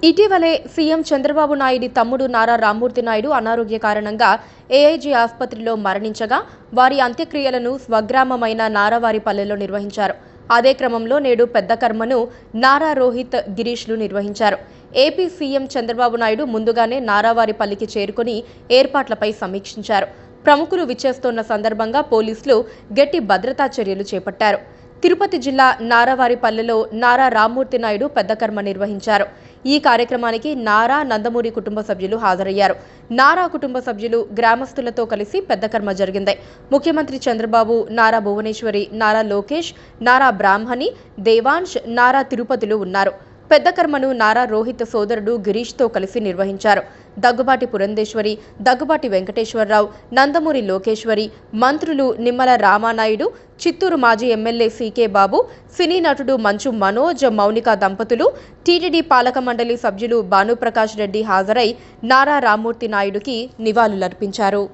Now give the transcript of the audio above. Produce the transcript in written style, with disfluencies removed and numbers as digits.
ఇటీవలే సీఎం చంద్రబాబు నాయుడి తమ్ముడు నారా రామ్మూర్తి నాయుడు అనారోగ్య కారణంగా ఏఐజీ ఆసుపత్రిలో మరణించగా వారి అంత్యక్రియలను స్వగ్రామమైన నారావారిపల్లెలో నిర్వహించారు. అదే క్రమంలో నేడు పెద్ద కర్మను నారా రోహిత్ గిరీష్లు నిర్వహించారు. ఏపీ సీఎం చంద్రబాబు నాయుడు ముందుగానే నారావారిపల్లికి చేరుకుని ఏర్పాట్లపై సమీక్షించారు. ప్రముఖులు విచ్చేస్తోన్న సందర్భంగా పోలీసులు గట్టి భద్రతా చర్యలు చేపట్టారు. తిరుపతి జిల్లా నారావారిపల్లెలో నారా రామ్మూర్తి నాయుడు పెద్ద కర్మ నిర్వహించారు. ఈ కార్యక్రమానికి నారా నందమూరి కుటుంబ సభ్యులు హాజరయ్యారు. నారా కుటుంబ సభ్యులు గ్రామస్తులతో కలిసి పెద్ద కర్మ జరిగింది. ముఖ్యమంత్రి చంద్రబాబు, నారా భువనేశ్వరి, నారా లోకేష్, నారా బ్రాహ్మణి, దేవాంశ్, నారా తిరుపతిలు ఉన్నారు. పెద్ద కర్మను నారా రోహిత్ సోదరుడు గిరీష్తో కలిసి నిర్వహించారు. దగ్గుబాటి పురంధేశ్వరి, దగ్గుబాటి వెంకటేశ్వరరావు, నందమూరి లోకేశ్వరి, మంత్రులు నిమ్మల రామానాయుడు, చిత్తూరు మాజీ ఎమ్మెల్యే సీకే బాబు, సినీ నటుడు మంచు మనోజ్, మౌనిక దంపతులు, టీటీడీ పాలక మండలి సభ్యులు భానుప్రకాష్ రెడ్డి హాజరై నారా రామ్మూర్తి నాయుడుకి నివాళులర్పించారు.